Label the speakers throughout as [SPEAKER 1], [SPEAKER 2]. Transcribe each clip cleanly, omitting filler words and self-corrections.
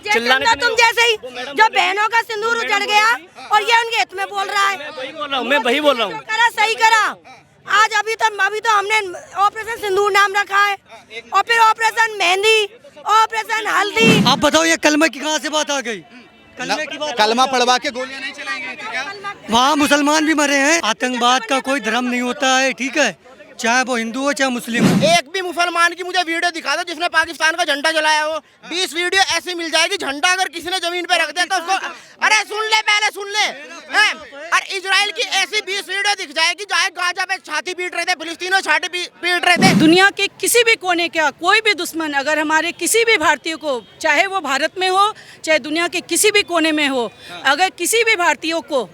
[SPEAKER 1] चिल्लाने से
[SPEAKER 2] तुम जैसे ही जो बहनों का सिंदूर उजड़ गया और ये उनके हित में बोल रहा है।
[SPEAKER 1] मैं वही बोल रहा हूँ।
[SPEAKER 2] करा सही करा। आज अभी तो हमने ऑपरेशन सिंदूर नाम रखा है और फिर ऑपरेशन मेहंदी, ऑपरेशन हल्दी।
[SPEAKER 3] आप बताओ ये कलमा की कहाँ से बात आ गई? कलमे की बात,
[SPEAKER 4] कलमा पढ़वा के गोलियां नहीं चलाएंगे तो क्या?
[SPEAKER 3] वहाँ मुसलमान भी मरे हैं। आतंकवाद का कोई धर्म नहीं होता है, ठीक है, चाहे वो हिंदू हो चाहे मुस्लिम हो।
[SPEAKER 5] एक भी मुसलमान की मुझे वीडियो दिखा दो जिसने पाकिस्तान का झंडा जलाया हो। 20 वीडियो ऐसी मिल जाएगी, झंडा अगर किसी ने जमीन पे रख दिया तो उसको अरे सुन ले, पहले सुन ले। और इजराइल की ऐसी 20 वीडियो दिख जाएगी जहाँ गाजा पे छाती पीट रहे थे, फिलिस्तीन छाती पीट रहे थे।
[SPEAKER 6] दुनिया के किसी भी कोने का कोई भी दुश्मन अगर हमारे किसी भी भारतीय को, चाहे वो भारत में हो चाहे दुनिया के किसी भी कोने में हो, अगर किसी भी भारतीयों को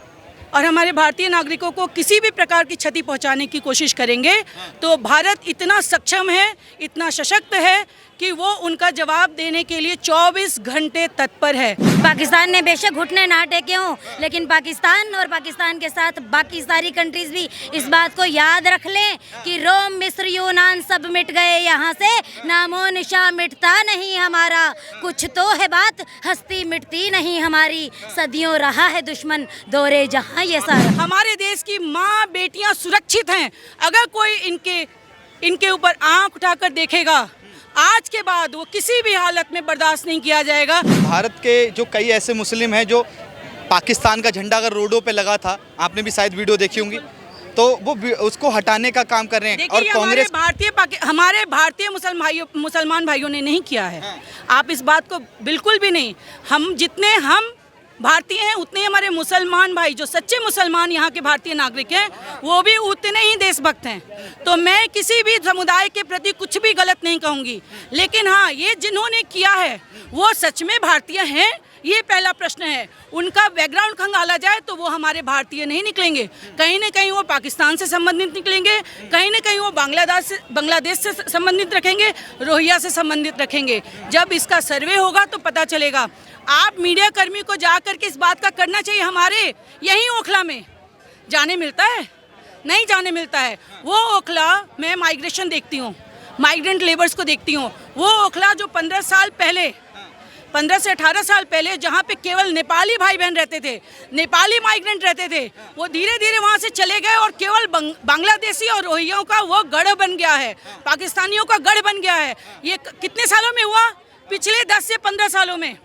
[SPEAKER 6] और हमारे भारतीय नागरिकों को किसी भी प्रकार की क्षति पहुंचाने की कोशिश करेंगे तो भारत इतना सक्षम है, इतना सशक्त है कि वो उनका जवाब देने के लिए 24 घंटे तत्पर है।
[SPEAKER 7] पाकिस्तान ने बेशक घुटने ना टेके हों, लेकिन पाकिस्तान और पाकिस्तान के साथ बाकी सारी कंट्रीज भी इस बात को याद रख लें कि रोम, मिस्र, यूनान सब मिट गए, यहाँ से नामो निशा मिटता नहीं हमारा। कुछ तो है बात, हस्ती मिटती नहीं हमारी। सदियों रहा है दुश्मन दौरे जहाँ ये सारा।
[SPEAKER 6] हमारे देश की माँ बेटियाँ सुरक्षित हैं। अगर कोई इनके ऊपर आँख उठाकर देखेगा, आज के बाद वो किसी भी हालत में बर्दाश्त नहीं किया जाएगा।
[SPEAKER 4] भारत के जो कई ऐसे मुस्लिम हैं जो पाकिस्तान का झंडा अगर रोडों पे लगा था, आपने भी शायद वीडियो देखी होंगी, तो वो उसको हटाने का काम कर रहे हैं। और कांग्रेस
[SPEAKER 6] हमारे भारतीय मुसलमान भाइयों ने नहीं किया है। आप इस बात को बिल्कुल भी नहीं। हम जितने हम भारतीय हैं उतने हमारे मुसलमान भाई जो सच्चे मुसलमान यहाँ के भारतीय नागरिक हैं वो भी उतने ही देशभक्त हैं। तो मैं किसी भी समुदाय के प्रति कुछ भी गलत नहीं कहूँगी, लेकिन हाँ, ये जिन्होंने किया है वो सच में भारतीय हैं, ये पहला प्रश्न है। उनका बैकग्राउंड खंगाला जाए तो वो हमारे भारतीय नहीं निकलेंगे, कहीं ना कहीं वो पाकिस्तान से संबंधित निकलेंगे, कहीं ना कहीं वो बांग्लादेश से संबंधित रखेंगे, रोहिंग्या से संबंधित रखेंगे। जब इसका सर्वे होगा तो पता चलेगा। आप मीडिया कर्मी को जा करके इस बात का करना चाहिए। हमारे यहीं ओखला में जाने मिलता है? नहीं जाने मिलता है। वो ओखला मैं माइग्रेशन देखती हूँ, माइग्रेंट लेबर्स को देखती हूँ। वो ओखला जो 15 से 18 साल पहले जहाँ पे केवल नेपाली भाई बहन रहते थे, नेपाली माइग्रेंट रहते थे, वो धीरे धीरे वहाँ से चले गए और केवल बांग्लादेशी और रोहिंग्याओं का वो गढ़ बन गया है, पाकिस्तानियों का गढ़ बन गया है। ये कितने सालों में हुआ? पिछले 10 से 15 सालों में।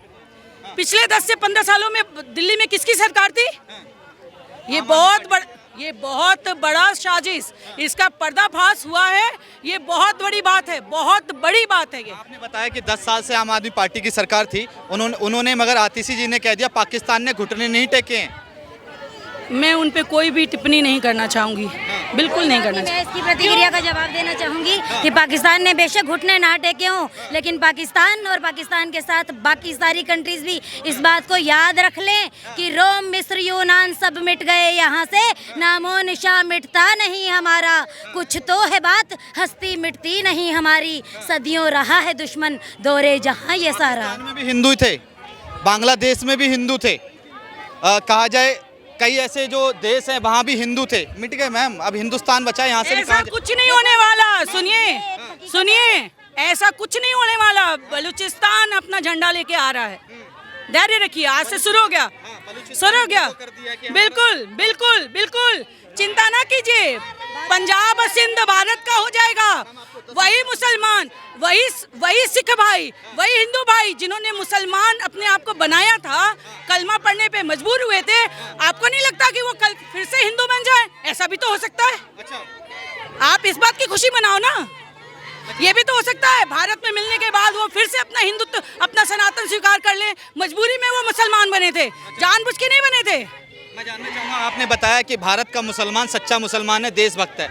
[SPEAKER 6] पिछले 10 से 15 सालों में दिल्ली में किसकी सरकार थी? ये बहुत बड़ा साजिश, इसका पर्दाफाश हुआ है। ये बहुत बड़ी बात है, बहुत बड़ी बात है। ये
[SPEAKER 4] आपने बताया कि 10 साल से आम आदमी पार्टी की सरकार थी, उन्होंने मगर आतिशी जी ने कह दिया पाकिस्तान ने घुटने नहीं टेके हैं।
[SPEAKER 6] मैं उन पे कोई भी टिप्पणी नहीं करना चाहूँगी, बिल्कुल नहीं करना
[SPEAKER 7] मैं इसकी प्रतिक्रिया का जवाब देना चाहूँगी कि पाकिस्तान ने बेशक घुटने ना टेके हों, लेकिन पाकिस्तान और पाकिस्तान के साथ बाकी सारी कंट्रीज भी इस बात को याद रख लें कि रोम, मिस्र, यूनान सब मिट गए, यहाँ से नामो निशा मिटता नहीं हमारा। कुछ तो है बात, हस्ती मिटती नहीं हमारी। सदियों रहा है दुश्मन दौरे जहाँ ये सारा।
[SPEAKER 4] पाकिस्तान में भी हिंदू थे, बांग्लादेश में भी हिंदू थे, कहा जाए कई ऐसे जो देश हैं वहाँ भी हिंदू थे। मिट गए मैम, अब हिंदुस्तान बचा है। यहाँ से
[SPEAKER 6] ऐसा कुछ नहीं होने वाला। सुनिए, ऐसा कुछ नहीं होने वाला। बलूचिस्तान अपना झंडा लेके आ रहा है, धैर्य रखिए। आज से शुरू हो गया। बिल्कुल चिंता ना कीजिए। पंजाब और सिंध भारत का हो जाएगा। वही मुसलमान, वही सिख भाई, वही हिंदू भाई जिन्होंने मुसलमान अपने आप को बनाया था, कलमा पढ़ने पे मजबूर हुए थे, आपको नहीं लगता कि वो कल फिर से हिंदू बन जाए? ऐसा भी तो हो सकता है। आप इस बात की खुशी मनाओ ना। ये भी तो हो सकता है भारत में मिलने के बाद वो फिर से अपना हिंदुत्व, अपना सनातन स्वीकार कर ले। मजबूरी में वो मुसलमान बने थे, जानबूझ के नहीं बने थे।
[SPEAKER 4] मैं जानना चाहूँगा, आपने बताया कि भारत का मुसलमान सच्चा मुसलमान है, देशभक्त है।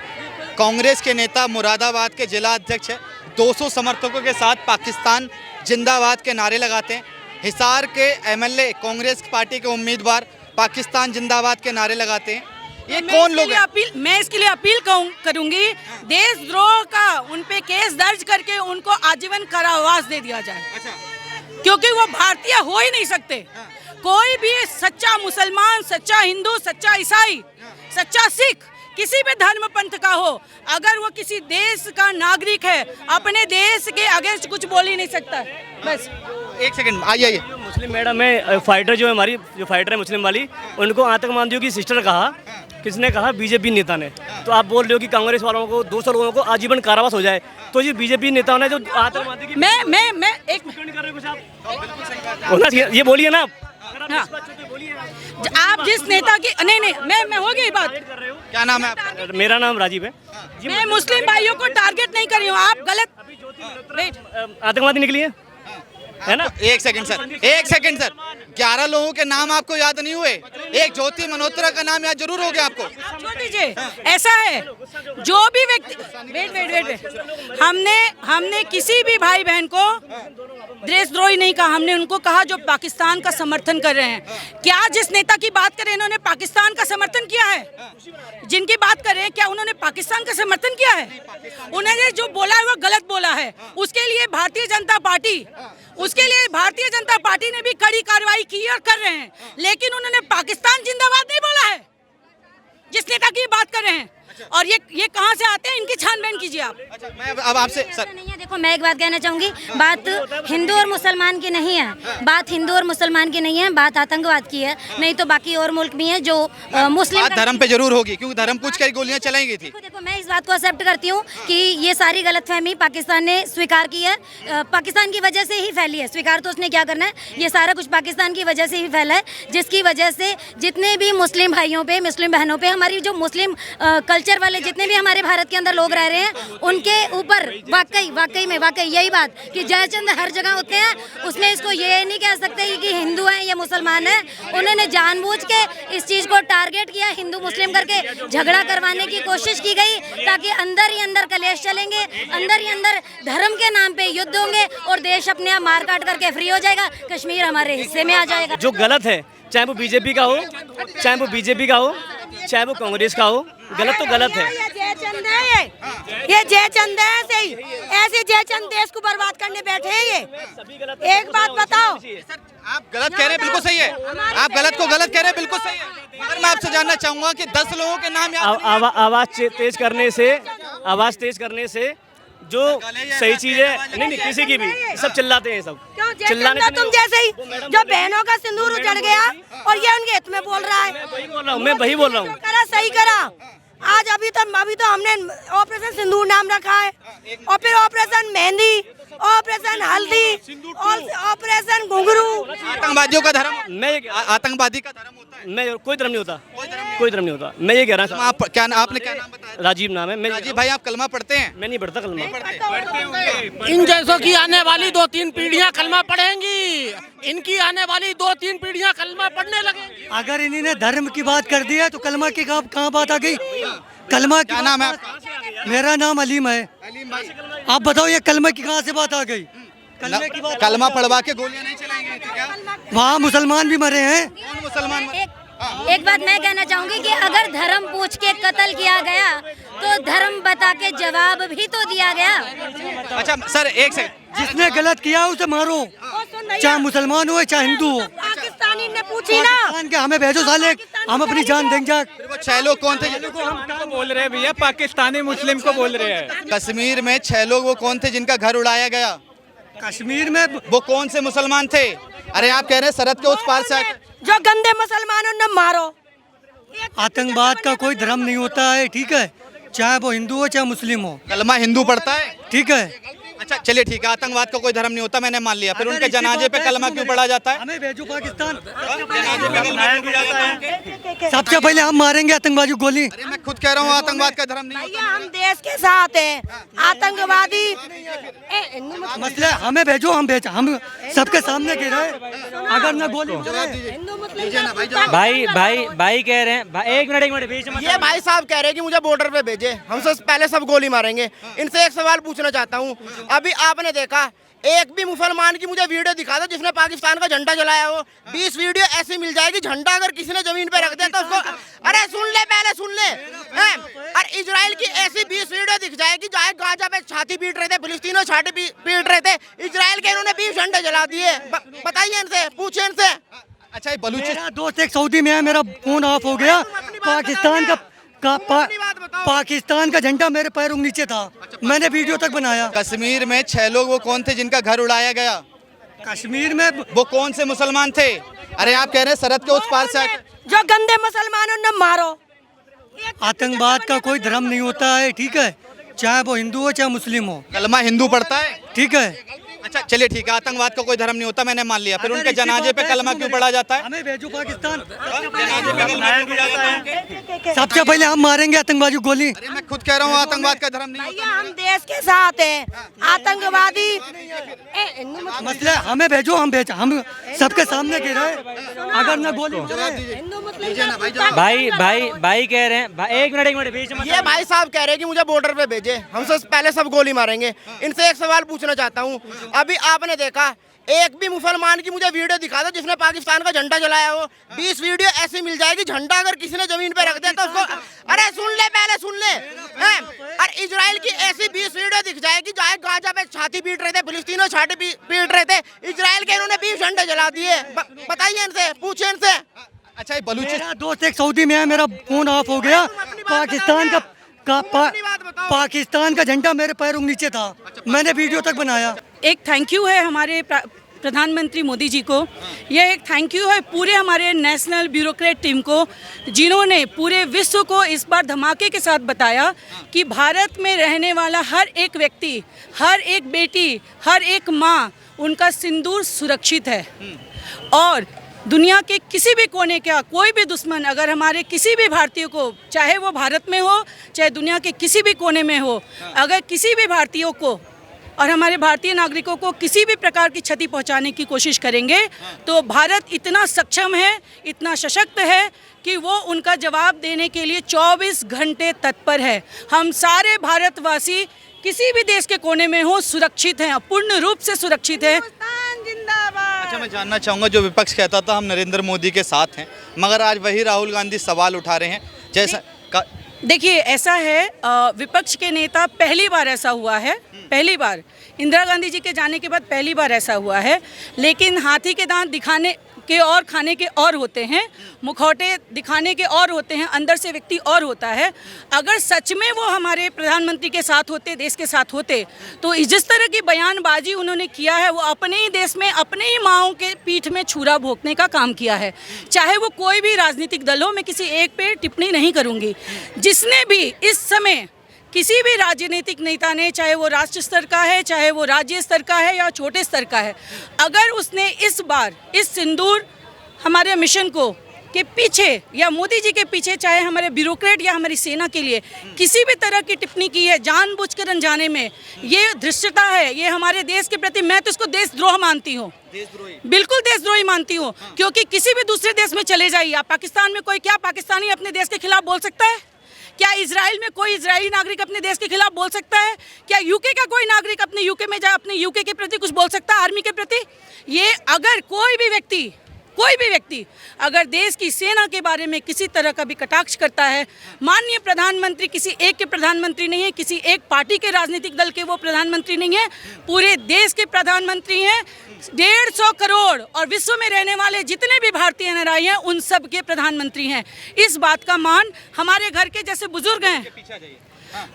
[SPEAKER 4] कांग्रेस के नेता मुरादाबाद के जिला अध्यक्ष है, 200 समर्थकों के साथ पाकिस्तान जिंदाबाद के नारे लगाते हैं। हिसार के एमएलए कांग्रेस पार्टी के उम्मीदवार पाकिस्तान जिंदाबाद के नारे लगाते हैं। ये कौन लोग हैं?
[SPEAKER 6] मैं इसके लिए अपील करूंगी, देशद्रोह का उन पे केस दर्ज करके उनको आजीवन कारावास दे दिया जाए। क्योंकि वो भारतीय हो ही नहीं सकते। कोई भी सच्चा मुसलमान, सच्चा हिंदू, सच्चा ईसाई, सच्चा सिख, किसी भी धर्म पंथ का हो, अगर वो किसी देश का नागरिक है, अपने देश के अगेंस्ट कुछ बोल ही नहीं सकता। बस
[SPEAKER 4] एक सेकंड आइए आइए।
[SPEAKER 1] मुस्लिम मैडम है फाइटर जो है हमारी जो फाइटर है मुस्लिम वाली, उनको आतंकवादियों की सिस्टर कहा, किसने कहा? बीजेपी नेता ने। तो आप बोल रहे हो कि कांग्रेस वालों को 200 लोगों को आजीवन कारावास हो जाए, तो ये बीजेपी नेताओं ने जो आतंकवादी की
[SPEAKER 6] मैं एक
[SPEAKER 1] क्यों नहीं कर रहे हो कुछ आप? होना चाहिए, ये बोलिए ना आप। अगर आप
[SPEAKER 6] हाँ।
[SPEAKER 1] इस बात पे बोलिए
[SPEAKER 6] आप जिस नेता की नहीं मैं हो गई बात।
[SPEAKER 4] क्या नाम है आपका?
[SPEAKER 1] मेरा नाम राजीव है।
[SPEAKER 6] मैं मुस्लिम भाइयों को टारगेट नहीं कर रही हूँ, आप गलत वेट।
[SPEAKER 1] आतंकवादी निकली है ना?
[SPEAKER 4] एक सेकंड सर 11 लोगों के नाम आपको याद नहीं हुए? एक ज्योति मल्होत्रा का नाम याद जरूर हो गया आपको।
[SPEAKER 6] छोड़ दीजिए, ऐसा है जो भी व्यक्ति वेट हमने किसी भी भाई बहन को देशद्रोही नहीं कहा, हमने उनको कहा जो पाकिस्तान का समर्थन कर रहे हैं। क्या जिस नेता की बात करें इन्होंने पाकिस्तान का समर्थन किया है? जिनकी बात करें क्या उन्होंने पाकिस्तान का समर्थन किया है? उन्होंने जो बोला है वो गलत बोला है। उसके लिए भारतीय जनता पार्टी ने भी कड़ी कार्रवाई की और कर रहे हैं, लेकिन उन्होंने पाकिस्तान जिंदाबाद नहीं बोला है जिस नेता की बात कर रहे हैं। और ये कहां से आते हैं, इनकी छानबीन कीजिए आप।
[SPEAKER 4] अच्छा, मैं अब आपसे सर
[SPEAKER 7] नहीं है। देखो मैं एक बात कहना चाहूंगी, बात हिंदू और मुसलमान की नहीं है, बात हिंदू और मुसलमान की नहीं है, बात आतंकवाद की है। नहीं तो बाकी और मुल्क भी हैं जो मुस्लिम
[SPEAKER 4] बात धर्म पे जरूर होगी, क्योंकि धर्म पूछ कर गोलियां चलाई गई थी।
[SPEAKER 7] देखो मैं इस बात को एक्सेप्ट करती हूँ कि ये सारी गलतफहमी पाकिस्तान ने स्वीकार की है, पाकिस्तान की वजह से ही फैली है। स्वीकार तो उसने क्या करना है, ये सारा कुछ पाकिस्तान की वजह से ही फैला है, जिसकी वजह से जितने भी मुस्लिम भाइयों पे, मुस्लिम बहनों पे, हमारी जो मुस्लिम कल्चर वाले जितने भी हमारे भारत के अंदर लोग रह रहे हैं, उनके ऊपर वाकई यही बात कि जयचंद हर जगह होते हैं। उसमें इसको ये नहीं कह सकते कि हिंदू हैं या मुसलमान हैं। उन्होंने जानबूझ के इस चीज़ को टारगेट किया, हिंदू मुस्लिम करके झगड़ा करवाने की कोशिश की गई, ताकि अंदर ही अंदर कलेश चलेंगे, अंदर ही अंदर धर्म के नाम पे युद्ध होंगे और देश अपने आप मार काट करके फ्री हो जाएगा, कश्मीर हमारे हिस्से में आ जाएगा।
[SPEAKER 1] जो गलत है, चाहे वो बीजेपी का हो, चाहे वो कांग्रेस का हो, गलत तो गलत है।
[SPEAKER 2] ये जयचंद है, ये जयचंद है, ऐसे जयचंद देश को बर्बाद करने बैठे हैं ये। एक बात बताओ,
[SPEAKER 4] आप गलत कह रहे हैं, बिल्कुल सही है। आप गलत को गलत कह रहे हैं, बिल्कुल सही है। मगर मैं आपसे जानना चाहूंगा कि 10 लोगों के नाम याद
[SPEAKER 1] आवाज तेज करने से जो सही चीज है, नहीं किसी की भी, सब चिल्लाते हैं, सब चिल्लाने से
[SPEAKER 2] तुम जैसे ही जो बहनों का सिंदूर उजड़ गया और ये उनके हित में बोल रहा है।
[SPEAKER 1] मैं वही बोल रहा हूँ।
[SPEAKER 2] करा सही करा। आज अभी तो हमने ऑपरेशन सिंदूर नाम रखा है, और फिर ऑपरेशन मेहंदी, ऑपरेशन हल्दी और ऑपरेशन घुंघरू।
[SPEAKER 4] आतंकवादियों का धर्म, आतंकवादी का धर्म होता है?
[SPEAKER 1] मैं कोई धर्म नहीं होता, मैं ये कह रहा हूँ।
[SPEAKER 4] आपने क्या नाम बताया?
[SPEAKER 1] राजीव नाम है।
[SPEAKER 4] राजीव भाई, आप कलमा पढ़ते हैं?
[SPEAKER 1] मैं नहीं पढ़ता कलमा।
[SPEAKER 8] इन जैसों की आने वाली 2-3 पीढ़ियां कलमा पढ़ेंगी, इनकी आने वाली 2-3 पीढ़ियां कलमा पढ़ने लगेंगी।
[SPEAKER 3] अगर इन्होंने धर्म की बात कर दी है तो कलमा की कहाँ बात आ गई? कलमा
[SPEAKER 4] क्या नाम है आपका?
[SPEAKER 3] मेरा नाम अलीम है। आप बताओ ये कलमा की कहाँ से बात आ गई? कलमे की बात,
[SPEAKER 4] कलमा पढ़वा के गोलियां नहीं चलाई गई थी क्या?
[SPEAKER 3] वहाँ मुसलमान भी मरे हैं।
[SPEAKER 4] कौन मुसलमान?
[SPEAKER 7] एक बात मैं कहना चाहूंगी कि अगर धर्म पूछ के कत्ल किया गया तो धर्म बता के जवाब भी तो दिया गया।
[SPEAKER 4] अच्छा सर, एक सेकंड,
[SPEAKER 3] जिसने गलत किया उसे मारो, चाहे मुसलमान हो चाहे हिंदू हो।
[SPEAKER 2] पाकिस्तानी ने पूछी ना,
[SPEAKER 3] पाकिस्तान के हमें भेजो साले, हम अपनी जान देंगे।
[SPEAKER 4] वो 6 लोग कौन थे?
[SPEAKER 9] हम बोल रहे हैं भैया, पाकिस्तानी मुस्लिम को बोल रहे हैं।
[SPEAKER 4] कश्मीर में 6 लोग वो कौन थे जिनका घर उड़ाया गया?
[SPEAKER 3] कश्मीर में
[SPEAKER 4] वो कौन से मुसलमान थे? अरे आप कह रहे हैं सरहद के उस पार से आके।
[SPEAKER 2] जो गंदे मुसलमानों ने मारो।
[SPEAKER 3] आतंकवाद का कोई धर्म नहीं होता है, ठीक है, चाहे वो हिंदू हो चाहे मुस्लिम हो।
[SPEAKER 4] कलमा हिंदू पढ़ता है?
[SPEAKER 3] ठीक है।
[SPEAKER 4] अच्छा चलिए ठीक है, आतंकवाद का कोई धर्म नहीं होता, मैंने मान लिया। फिर उनके जनाजे पे कलमा क्यों पढ़ा जाता है?
[SPEAKER 3] हमें भेजो पाकिस्तान। सबसे पहले हम मारेंगे आतंकवादी को गोली।
[SPEAKER 4] अरे मैं खुद कह रहा हूँ आतंकवाद का धर्म नहीं
[SPEAKER 2] भैया
[SPEAKER 4] होता।
[SPEAKER 2] हम देश के साथ हैं, आतंकवादी
[SPEAKER 3] मसले हमें भेजो, हम सबके सामने गिर रहे। अगर न गोली
[SPEAKER 1] भाई कह रहे हैं, एक मिनट बीच में।
[SPEAKER 5] ये भाई साहब कह रहे हैं कि मुझे बॉर्डर पे भेजे, हमसे पहले सब गोली मारेंगे। इनसे एक सवाल पूछना चाहता हूँ, अभी आपने देखा एक भी मुसलमान की मुझे वीडियो दिखा दो जिसने पाकिस्तान का झंडा जलाया हो। 20 वीडियो ऐसी मिल जाएगी, झंडा अगर किसी ने जमीन पे रख दिया तो उसको, अरे सुन ले पहले सुन ले, और इजराइल की ऐसी 20 वीडियो दिख जाएगी जहाँ गाजा पे छाती पीट रहे थे, फिलिस्तीन में छाती पीट रहे थे, इजराइल के इन्होंने 20 झंडे जला दिए। बताइए इनसे, पूछे इनसे।
[SPEAKER 4] अच्छा ये बलूचिस्तान,
[SPEAKER 3] मेरा दोस्त एक सऊदी में है, मेरा फोन ऑफ हो गया। पाकिस्तान का झंडा मेरे पैरों के नीचे था, मैंने वीडियो तक बनाया।
[SPEAKER 4] कश्मीर में 6 लोग वो कौन थे जिनका घर उड़ाया गया?
[SPEAKER 3] कश्मीर में
[SPEAKER 4] वो कौन से मुसलमान थे? अरे आप कह रहे हैं सरहद के उस पार से
[SPEAKER 2] जो गंदे मुसलमानों ने मारो।
[SPEAKER 3] आतंकवाद का कोई धर्म नहीं होता है, ठीक है, चाहे वो हिंदू हो चाहे मुस्लिम हो।
[SPEAKER 4] कलमा हिंदू पढ़ता है?
[SPEAKER 3] ठीक है,
[SPEAKER 4] अच्छा चलिए ठीक है, आतंकवाद का कोई धर्म नहीं होता, मैंने मान लिया। फिर
[SPEAKER 3] अगर
[SPEAKER 4] उनके
[SPEAKER 3] इसी
[SPEAKER 4] जनाजे
[SPEAKER 3] बात
[SPEAKER 4] पे
[SPEAKER 3] है,
[SPEAKER 4] कलमा
[SPEAKER 3] सुनो
[SPEAKER 4] क्यों
[SPEAKER 3] मेरी
[SPEAKER 4] पढ़ा जाता है?
[SPEAKER 3] हमें भेजो पाकिस्तान। सबसे पहले हम मारेंगे आतंकवादी को गोली।
[SPEAKER 4] अरे मैं खुद कह रहा हूँ आतंकवाद का धर्म नहीं
[SPEAKER 2] भैया हम देश के साथ हैं। आतंकवादी
[SPEAKER 3] मसला हमें भेजो, हम सबके सामने गिर रहे हैं। अगर न गोली
[SPEAKER 2] हिंदू मुस्लिम
[SPEAKER 9] भाई कह रहे हैं एक मिनट बीच में
[SPEAKER 5] ये भाई साहब कह रहे हैं कि मुझे बॉर्डर पे भेजे, हम सब पहले सब गोली मारेंगे। इनसे एक सवाल पूछना चाहता हूँ, अभी आपने देखा एक भी मुसलमान की मुझे वीडियो दिखा दो जिसने पाकिस्तान का झंडा जलाया हो। 20 वीडियो ऐसी मिल जाएगी, झंडा अगर किसी ने जमीन पे रख दिया तो उसको, अरे सुन ले पहले सुन ले, हैं? और इजराइल की ऐसी 20 वीडियो दिख जाएगी जहाँ गाजा पे छाती पीट रहे थे, फिलिस्तीन में छाती पीट रहे थे, इजराइल के इन्होंने 20 झंडे जला दिए। बताइए इनसे, पूछे इनसे।
[SPEAKER 4] अच्छा ये बलूचिस्तान
[SPEAKER 3] मेरा दोस्त एक सऊदी में है, मेरा फोन ऑफ हो गया। पाकिस्तान का झंडा मेरे पैरों के नीचे था, मैंने वीडियो तक बनाया।
[SPEAKER 6] एक थैंक यू है हमारे प्रधानमंत्री मोदी जी को, यह एक थैंक यू है पूरे हमारे नेशनल ब्यूरोक्रेट टीम को, जिन्होंने पूरे विश्व को इस बार धमाके के साथ बताया कि भारत में रहने वाला हर एक व्यक्ति, हर एक बेटी, हर एक माँ, उनका सिंदूर सुरक्षित है। और दुनिया के किसी भी कोने का कोई भी दुश्मन अगर हमारे किसी भी भारतीय को, चाहे वो भारत में हो चाहे दुनिया के किसी भी कोने में हो, अगर किसी भी भारतीयों को और हमारे भारतीय नागरिकों को किसी भी प्रकार की क्षति पहुंचाने की कोशिश करेंगे तो भारत इतना सक्षम है, इतना सशक्त है कि वो उनका जवाब देने के लिए 24 घंटे तत्पर है। हम सारे भारतवासी किसी भी देश के कोने में हो सुरक्षित हैं, पूर्ण रूप से सुरक्षित हैं।
[SPEAKER 4] अच्छा मैं जानना चाहूँगा, जो विपक्ष कहता था हम नरेंद्र मोदी के साथ हैं, मगर आज वही राहुल गांधी सवाल उठा रहे हैं जैसा
[SPEAKER 6] देखिए ऐसा है, विपक्ष के नेता पहली बार ऐसा हुआ है, पहली बार इंदिरा गांधी जी के जाने के बाद पहली बार ऐसा हुआ है। लेकिन हाथी के दांत दिखाने के और खाने के और होते हैं, मुखौटे दिखाने के और होते हैं, अंदर से व्यक्ति और होता है। अगर सच में वो हमारे प्रधानमंत्री के साथ होते, देश के साथ होते, तो जिस तरह की बयानबाजी उन्होंने किया है वो अपने ही देश में अपने ही माओं के पीठ में छुरा भोंकने का काम किया है। चाहे वो कोई भी राजनीतिक दल हो, मैं किसी एक पे टिप्पणी नहीं करूँगी। जिसने भी इस समय किसी भी राजनीतिक नेता ने, चाहे वो राष्ट्र स्तर का है, चाहे वो राज्य स्तर का है या छोटे स्तर का है, अगर उसने इस बार इस सिंदूर हमारे मिशन को के पीछे या मोदी जी के पीछे, चाहे हमारे ब्यूरोक्रेट या हमारी सेना के लिए किसी भी तरह की टिप्पणी की है जानबूझकर अनजाने में, ये धृष्टता है, ये हमारे देश के प्रति, मैं तो इसको देशद्रोह मानती हूँ, बिल्कुल देशद्रोही मानती हूँ। क्योंकि किसी भी दूसरे देश में चले जाइए आप, पाकिस्तान में कोई, क्या पाकिस्तानी अपने देश के खिलाफ बोल सकता है? क्या इजराइल में कोई इजरायली नागरिक अपने देश के खिलाफ बोल सकता है? क्या यूके का कोई नागरिक अपने यूके में जाए अपने यूके के प्रति कुछ बोल सकता है, आर्मी के प्रति? ये अगर कोई भी व्यक्ति अगर देश की सेना के बारे में किसी तरह का भी कटाक्ष करता है, माननीय प्रधानमंत्री किसी एक के प्रधानमंत्री नहीं है, किसी एक पार्टी के राजनीतिक दल के वो प्रधानमंत्री नहीं है, पूरे देश के प्रधानमंत्री हैं। 150 करोड़ और विश्व में रहने वाले जितने भी भारतीय नागरिक हैं उन सब के प्रधानमंत्री हैं। इस बात का मान हमारे घर के जैसे बुजुर्ग हैं,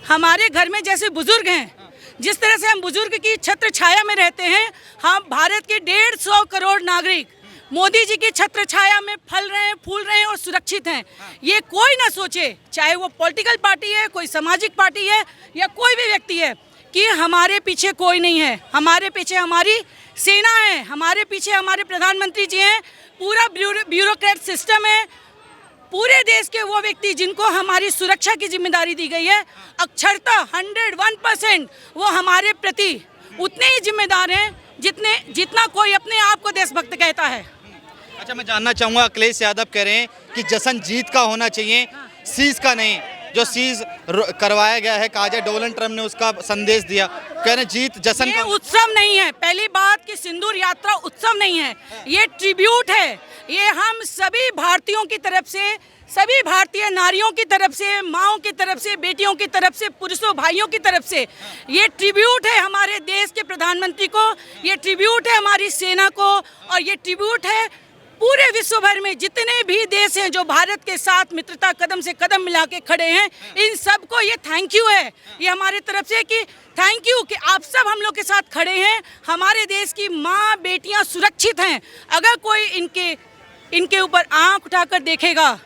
[SPEAKER 6] हमारे घर में जैसे बुजुर्ग हैं, जिस तरह से हम बुजुर्ग की छत्र छाया में रहते हैं, हम भारत के 150 करोड़ नागरिक मोदी जी की छत्र छाया में फल रहे हैं, फूल रहे हैं और सुरक्षित हैं। ये कोई ना सोचे, चाहे वो पॉलिटिकल पार्टी है, कोई सामाजिक पार्टी है या कोई भी व्यक्ति है, कि हमारे पीछे कोई नहीं है। हमारे पीछे हमारी सेना है, हमारे पीछे हमारे प्रधानमंत्री जी हैं, पूरा ब्यूरोक्रेट सिस्टम है, पूरे देश के वो व्यक्ति जिनको हमारी सुरक्षा की जिम्मेदारी दी गई है, अक्षरता 101% वो हमारे प्रति उतने ही जिम्मेदार हैं जितना कोई अपने आप को देशभक्त कहता है।
[SPEAKER 4] अच्छा मैं जानना चाहूँगा, अखिलेश यादव कह रहे हैं कि जश्न जीत का होना चाहिए, सीज का नहीं। जो सीज करवाया गया है, कहा जाए डोनाल्ड ट्रम्प ने उसका संदेश दिया, कह रहे जीत जश्न का
[SPEAKER 6] उत्सव नहीं है। पहली बात कि सिंदूर यात्रा उत्सव नहीं है, ये ट्रिब्यूट है। ये हम सभी भारतीयों की तरफ से, सभी भारतीय नारियों की तरफ से, माँओं की तरफ से, बेटियों की तरफ से, पुरुषों भाइयों की तरफ से ये ट्रिब्यूट है हमारे देश के प्रधानमंत्री को, ये ट्रिब्यूट है हमारी सेना को, और ये ट्रिब्यूट है पूरे विश्व भर में जितने भी देश हैं जो भारत के साथ मित्रता कदम से कदम मिला के खड़े हैं, इन सबको ये थैंक यू है, ये हमारे तरफ से कि थैंक यू कि आप सब हम लोग के साथ खड़े हैं। हमारे देश की माँ बेटियां सुरक्षित हैं। अगर कोई इनके ऊपर आंख उठाकर देखेगा,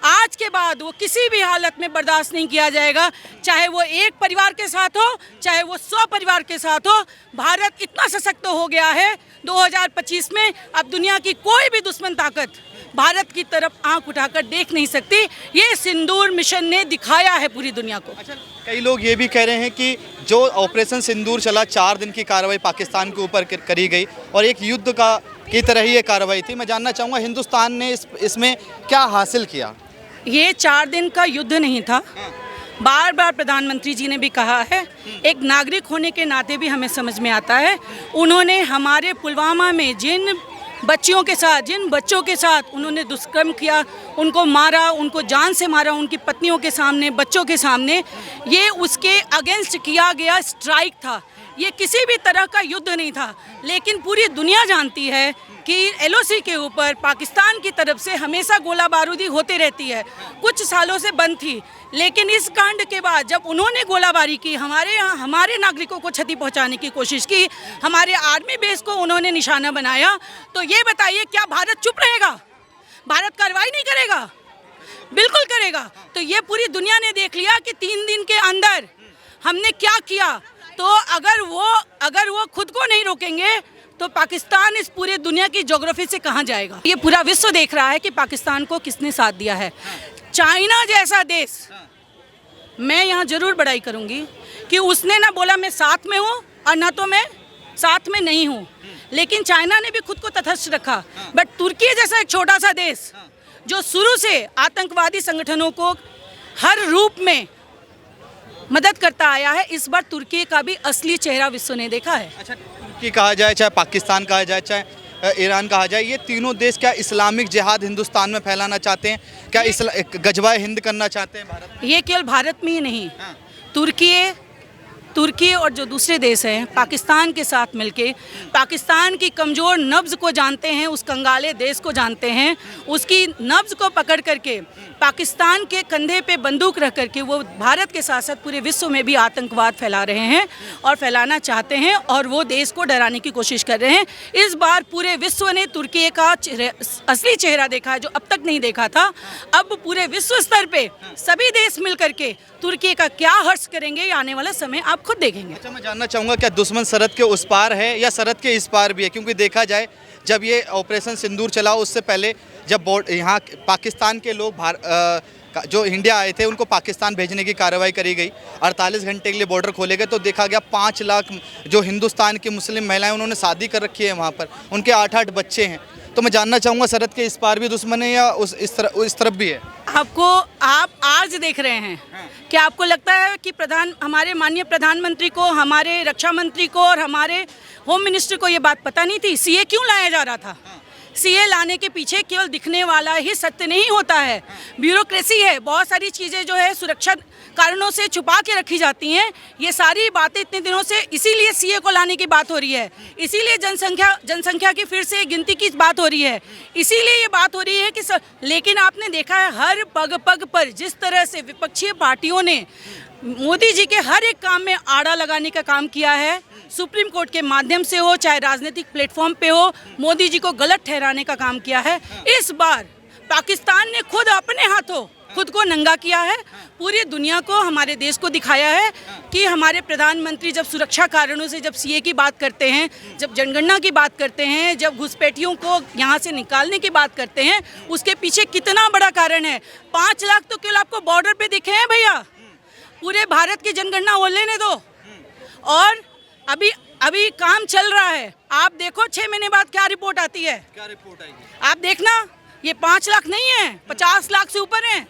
[SPEAKER 6] आज के बाद वो किसी भी हालत में बर्दाश्त नहीं किया जाएगा, चाहे वो एक परिवार के साथ हो, चाहे वो 100 परिवार के साथ हो। भारत इतना सशक्त हो गया है 2025 में, अब दुनिया की कोई भी दुश्मन ताकत भारत की तरफ आंख उठाकर देख नहीं सकती। ये सिंदूर मिशन ने दिखाया है पूरी दुनिया को।
[SPEAKER 4] अच्छा, कई लोग ये भी कह रहे हैं कि जो ऑपरेशन सिंदूर चला, 4 दिन की कार्रवाई पाकिस्तान के ऊपर करी गई और एक युद्ध की तरह ही ये कार्रवाई थी। मैं जानना चाहूँगा हिंदुस्तान ने इसमें क्या हासिल किया?
[SPEAKER 6] ये 4 दिन का युद्ध नहीं था। बार बार प्रधानमंत्री जी ने भी कहा है, एक नागरिक होने के नाते भी हमें समझ में आता है। उन्होंने हमारे पुलवामा में जिन बच्चों के साथ उन्होंने दुष्कर्म किया, उनको मारा, उनको जान से मारा, उनकी पत्नियों के सामने, बच्चों के सामने, ये उसके अगेंस्ट किया गया स्ट्राइक था। ये किसी भी तरह का युद्ध नहीं था। लेकिन पूरी दुनिया जानती है कि LOC के ऊपर पाकिस्तान की तरफ से हमेशा गोला बारूदी होती रहती है, कुछ सालों से बंद थी। लेकिन इस कांड के बाद जब उन्होंने गोलाबारी की, हमारे नागरिकों को क्षति पहुंचाने की कोशिश की, हमारे आर्मी बेस को उन्होंने निशाना बनाया, तो ये बताइए क्या भारत चुप रहेगा? भारत कार्रवाई नहीं करेगा? बिल्कुल करेगा। तो ये पूरी दुनिया ने देख लिया कि 3 दिन के अंदर हमने क्या किया। तो अगर वो खुद को नहीं रोकेंगे तो पाकिस्तान इस पूरे दुनिया की ज्योग्राफी से कहाँ जाएगा? ये पूरा विश्व देख रहा है कि पाकिस्तान को किसने साथ दिया है। चाइना जैसा देश, मैं यहाँ जरूर बड़ाई करूँगी कि उसने ना बोला मैं साथ में हूँ और ना तो मैं साथ में नहीं हूँ, लेकिन चाइना ने भी खुद को तटस्थ रखा। बट तुर्की जैसा एक छोटा सा देश जो शुरू से आतंकवादी संगठनों को हर रूप में मदद करता आया है, इस बार तुर्की का भी असली चेहरा विश्व ने देखा है।
[SPEAKER 4] अच्छा, तुर्की कहा जाए, चाहे पाकिस्तान कहा जाए, चाहे ईरान कहा जाए, ये तीनों देश क्या इस्लामिक जिहाद हिंदुस्तान में फैलाना चाहते हैं? क्या गजवाए हिंद करना चाहते हैं भारत?
[SPEAKER 6] ये केवल भारत में ही नहीं, तुर्की और जो दूसरे देश हैं पाकिस्तान के साथ मिलके पाकिस्तान की कमज़ोर नब्ज़ को जानते हैं, उस कंगाले देश को जानते हैं, उसकी नब्ज़ को पकड़ करके पाकिस्तान के कंधे पे बंदूक रख करके वो भारत के साथ साथ पूरे विश्व में भी आतंकवाद फैला रहे हैं और फैलाना चाहते हैं और वो देश को डराने की कोशिश कर रहे हैं। इस बार पूरे विश्व ने तुर्की का असली चेहरा देखा है जो अब तक नहीं देखा था। अब पूरे विश्व स्तर पे सभी देश मिल करके तुर्की का क्या हर्ष करेंगे, ये आने वाला समय आप खुद देखेंगे।
[SPEAKER 4] अच्छा, मैं जानना चाहूँगा क्या दुश्मन सरहद के उस पार है या सरहद के इस पार भी है? क्योंकि देखा जाए जब ये ऑपरेशन सिंदूर चला उससे पहले जब यहाँ पाकिस्तान के लोग जो इंडिया आए थे उनको पाकिस्तान भेजने की कार्रवाई करी गई, 48 घंटे के लिए बॉर्डर खोले गए, तो देखा गया 5 लाख जो हिंदुस्तान की मुस्लिम महिलाएं उन्होंने शादी कर रखी है वहाँ पर, उनके 8-8 बच्चे हैं। तो मैं जानना चाहूँगा सरहद के इस पार भी दुश्मन है या इस तरफ भी है?
[SPEAKER 6] आप आज देख रहे हैं कि आपको लगता है कि हमारे माननीय प्रधानमंत्री को, हमारे रक्षा मंत्री को और हमारे होम मिनिस्टर को ये बात पता नहीं थी? CA क्यों लाया जा रहा था? CA लाने के पीछे केवल दिखने वाला ही सत्य नहीं होता है, ब्यूरोक्रेसी है, बहुत सारी चीज़ें जो है सुरक्षा कारणों से छुपा के रखी जाती हैं। ये सारी बातें इतने दिनों से इसीलिए CA को लाने की बात हो रही है, इसीलिए जनसंख्या की फिर से गिनती की बात हो रही है, इसीलिए ये बात हो रही है कि लेकिन आपने देखा है हर पग पग पर जिस तरह से विपक्षी पार्टियों ने मोदी जी के हर एक काम में आड़ा लगाने का काम किया है, सुप्रीम कोर्ट के माध्यम से हो चाहे राजनीतिक प्लेटफॉर्म पे हो, मोदी जी को गलत ठहराने का काम किया है। इस बार पाकिस्तान ने खुद अपने हाथों खुद को नंगा किया है, पूरी दुनिया को, हमारे देश को दिखाया है कि हमारे प्रधानमंत्री जब सुरक्षा कारणों से जब CA की बात करते हैं, जब जनगणना की बात करते हैं, जब घुसपैठियों को यहाँ से निकालने की बात करते हैं, उसके पीछे कितना बड़ा कारण है। 5 लाख तो केवल आपको बॉर्डर पे दिखे हैं भैया, पूरे भारत की जनगणना हो लेने दो। और अभी काम चल रहा है, आप देखो 6 महीने बाद क्या रिपोर्ट आती है।
[SPEAKER 4] क्या रिपोर्ट आएगी?
[SPEAKER 6] आप देखना, ये 5 लाख नहीं है, 50 लाख से ऊपर है।